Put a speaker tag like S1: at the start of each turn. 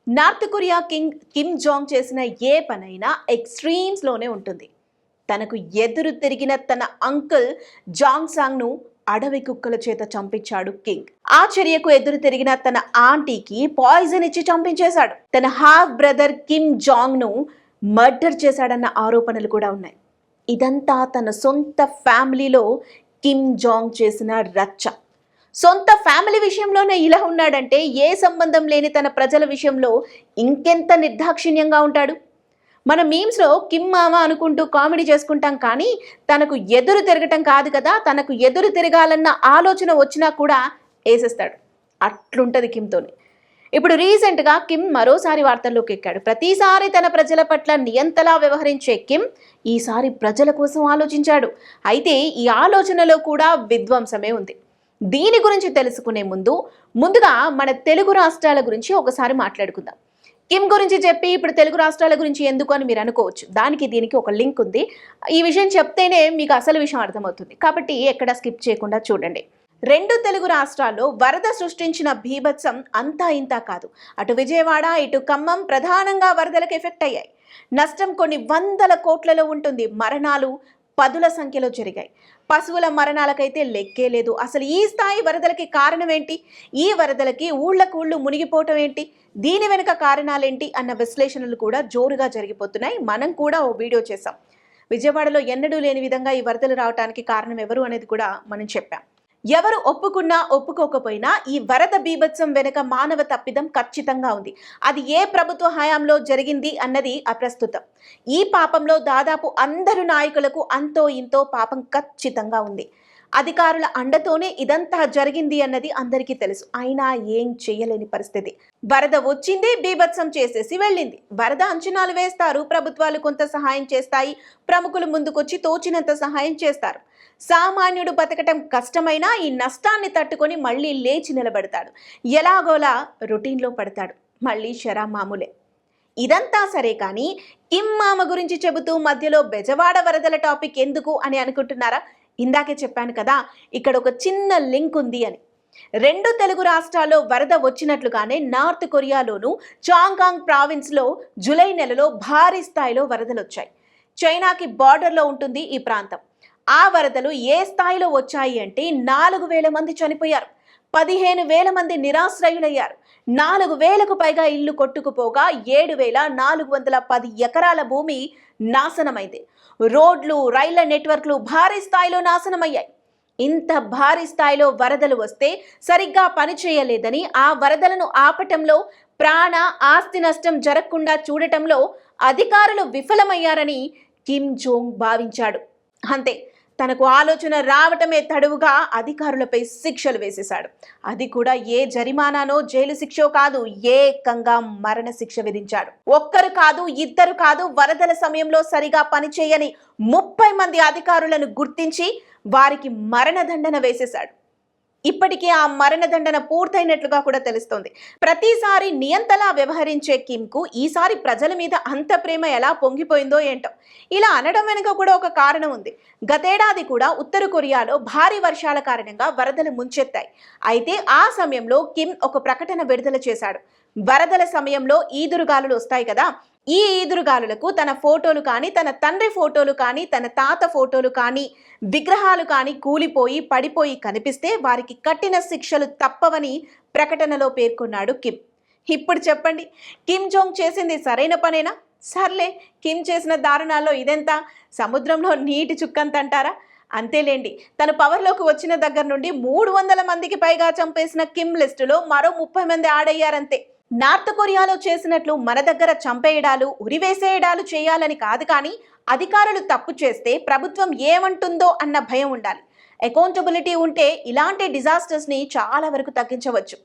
S1: North Korea king Kim Jong చేసిన ఏ పనైనా ఎక్స్ట్రీమ్స్లోనే ఉంటుంది. తనకు ఎదురు తిరిగిన తన అంకుల్ జాంగ్ సాంగ్ను అడవి కుక్కల చేత చంపించాడు కింగ్. ఆ చర్యకు ఎదురు తిరిగిన తన ఆంటీకి పాయిజన్ ఇచ్చి చంపించేశాడు. తన హాఫ్ బ్రదర్ కిమ్ జాంగ్ను మర్డర్ చేశాడన్న ఆరోపణలు కూడా ఉన్నాయి. ఇదంతా తన సొంత ఫ్యామిలీలో కిమ్ జాంగ్ చేసిన రచ్చ. సొంత ఫ్యామిలీ విషయంలోనే ఇలా ఉన్నాడంటే ఏ సంబంధం లేని తన ప్రజల విషయంలో ఇంకెంత నిర్దాక్షిణ్యంగా ఉంటాడు. మన మీమ్స్లో కిమ్ మామ అనుకుంటూ కామెడీ చేసుకుంటాం, కానీ తనకు ఎదురు తిరగటం కాదు కదా, తనకు ఎదురు తిరగాలన్న ఆలోచన వచ్చినా కూడా వేసేస్తాడు. అట్లుంటుంది కిమ్తోని. ఇప్పుడు రీసెంట్గా కిమ్ మరోసారి వార్తల్లోకి ఎక్కాడు. ప్రతిసారి తన ప్రజల పట్ల నియంతలా వ్యవహరించే కిమ్ ఈసారి ప్రజల కోసం ఆలోచించాడు. అయితే ఈ ఆలోచనలో కూడా విధ్వంసమే ఉంది. దీని గురించి తెలుసుకునే ముందుగా మన తెలుగు రాష్ట్రాల గురించి ఒకసారి మాట్లాడుకుందాం. కిమ్ గురించి చెప్పి ఇప్పుడు తెలుగు రాష్ట్రాల గురించి ఎందుకు అని మీరు అనుకోవచ్చు. దానికి దీనికి ఒక లింక్ ఉంది. ఈ విషయం చెప్తేనే మీకు అసలు విషయం అర్థమవుతుంది. కాబట్టి ఎక్కడ స్కిప్ చేయకుండా చూడండి. రెండు తెలుగు రాష్ట్రాల్లో వరద సృష్టించిన బీభత్సం అంతా ఇంతా కాదు. అటు విజయవాడ ఇటు ఖమ్మం ప్రధానంగా వరదలకు ఎఫెక్ట్ అయ్యాయి. నష్టం కొన్ని వందల కోట్లలో ఉంటుంది. మరణాలు పదుల సంఖ్యలో జరిగాయి. పశువుల మరణాలకైతే లెక్కే లేదు. అసలు ఈ స్థాయి వరదలకి కారణం ఏంటి? ఈ వరదలకి ఊళ్ళకూళ్ళు మునిగిపోవటం ఏంటి? దీని వెనుక కారణాలేంటి అన్న విశ్లేషణలు కూడా జోరుగా జరిగిపోతున్నాయి. మనం కూడా ఓ వీడియో చేసాం. విజయవాడలో ఎన్నడూ లేని విధంగా ఈ వరదలు రావడానికి కారణం ఎవరు అనేది కూడా మనం చెప్పాం. ఎవరు ఒప్పుకున్నా ఒప్పుకోకపోయినా ఈ వరద బీభత్సం వెనుక మానవ తప్పిదం ఖచ్చితంగా ఉంది. అది ఏ ప్రభుత్వ హయాంలో జరిగింది అన్నది అప్రస్తుతం. ఈ పాపంలో దాదాపు అందరు నాయకులకు అంతో ఇంతో పాపం ఖచ్చితంగా ఉంది. అధికారుల అండతోనే ఇదంతా జరిగింది అన్నది అందరికీ తెలుసు. అయినా ఏం చేయలేని పరిస్థితి. వరద వచ్చింది, బీభత్సం చేసేసి వెళ్ళింది. వరద అంచనాలు వేస్తారు, ప్రభుత్వాలు కొంత సహాయం చేస్తాయి, ప్రముఖులు ముందుకొచ్చి తోచినంత సహాయం చేస్తారు. సామాన్యుడు బతకటం కష్టమైనా ఈ నష్టాన్ని తట్టుకొని మళ్ళీ లేచి నిలబడతాడు. ఎలాగోలా రొటీన్లో పడతాడు. మళ్ళీ శరా మామూలే. ఇదంతా సరే, కానీ కిమ్ మామ గురించి చెబుతూ మధ్యలో బెజవాడ వరదల టాపిక్ ఎందుకు అని అనుకుంటున్నారా? ఇందాకే చెప్పాను కదా, ఇక్కడ ఒక చిన్న లింక్ ఉంది అని. రెండు తెలుగు రాష్ట్రాల్లో వరద వచ్చినట్లుగానే నార్త్ కొరియాలోను చాంగాంగ్ ప్రావిన్స్లో జూలై నెలలో భారీ స్థాయిలో వరదలు వచ్చాయి. చైనాకి బార్డర్లో ఉంటుంది ఈ ప్రాంతం. ఆ వరదలు ఏ స్థాయిలో వచ్చాయి అంటే 4,000 మంది చనిపోయారు, 15,000 మంది నిరాశ్రయులయ్యారు, 4,000కు పైగా ఇల్లు కొట్టుకుపోగా 7,410 ఎకరాల భూమి నాశనమైంది. రోడ్లు, రైళ్ల నెట్వర్క్లు భారీ స్థాయిలో నాశనమయ్యాయి. ఇంత భారీ స్థాయిలో వరదలు వస్తే సరిగ్గా పనిచేయలేదని, ఆ వరదలను ఆపటంలో ప్రాణ ఆస్తి నష్టం జరగకుండా చూడటంలో అధికారులు విఫలమయ్యారని కిమ్ జోంగ్ భావించాడు. అంతే, తనకు ఆలోచన రావటమే తడువుగా అధికారులపై శిక్షలు వేసేశాడు. అది కూడా ఏ జరిమానానో జైలు శిక్షో కాదు, ఏకంగా మరణ శిక్ష విధించాడు. ఒక్కరు కాదు, ఇద్దరు కాదు, వరదల సమయంలో సరిగా పనిచేయని 30 మంది అధికారులను గుర్తించి వారికి మరణదండన వేసేశాడు. ఇప్పటికే ఆ మరణదండన పూర్తయినట్లుగా కూడా తెలుస్తోంది. ప్రతిసారి నియంతలా వ్యవహరించే కిమ్కు ఈసారి ప్రజల మీద అంత ప్రేమ ఎలా పొంగిపోయిందో ఏంటో. ఇలా అనడం వెనుక కూడా ఒక కారణం ఉంది. గతేడాది కూడా ఉత్తర కొరియాలో భారీ వర్షాల కారణంగా వరదలు ముంచెత్తాయి. అయితే ఆ సమయంలో కిమ్ ఒక ప్రకటన విడుదల చేశాడు. వరదల సమయంలో ఈదురుగాలులు వస్తాయి కదా, ఈ ఈదురుగాలులకు తన ఫోటోలు కానీ, తన తండ్రి ఫోటోలు కానీ, తన తాత ఫోటోలు కానీ, విగ్రహాలు కానీ కూలిపోయి పడిపోయి కనిపిస్తే వారికి కఠిన శిక్షలు తప్పవని ప్రకటనలో పేర్కొన్నాడు కిమ్. ఇప్పుడు చెప్పండి, కిమ్ జోంగ్ చేసింది సరైన పనేనా? సర్లే, కిమ్ చేసిన దారుణాల్లో ఇదెంత? సముద్రంలో నీటి చుక్కంత అంటారా? అంతేలేండి. తను పవర్లోకి వచ్చిన దగ్గర నుండి 300 మందికి పైగా చంపేసిన కిమ్ లిస్టులో మరో 30 మంది ఆడయ్యారంతే. నార్త్ కొరియాలో చేసినట్లు మన దగ్గర చంపేయడాలు, ఉరివేసేయడాలు చేయాలని కాదు, కానీ అధికారులు తప్పు చేస్తే ప్రభుత్వం ఏమంటుందో అన్న భయం ఉండాలి. అకౌంటబిలిటీ ఉంటే ఇలాంటి డిజాస్టర్స్ని చాలా వరకు తగ్గించవచ్చు.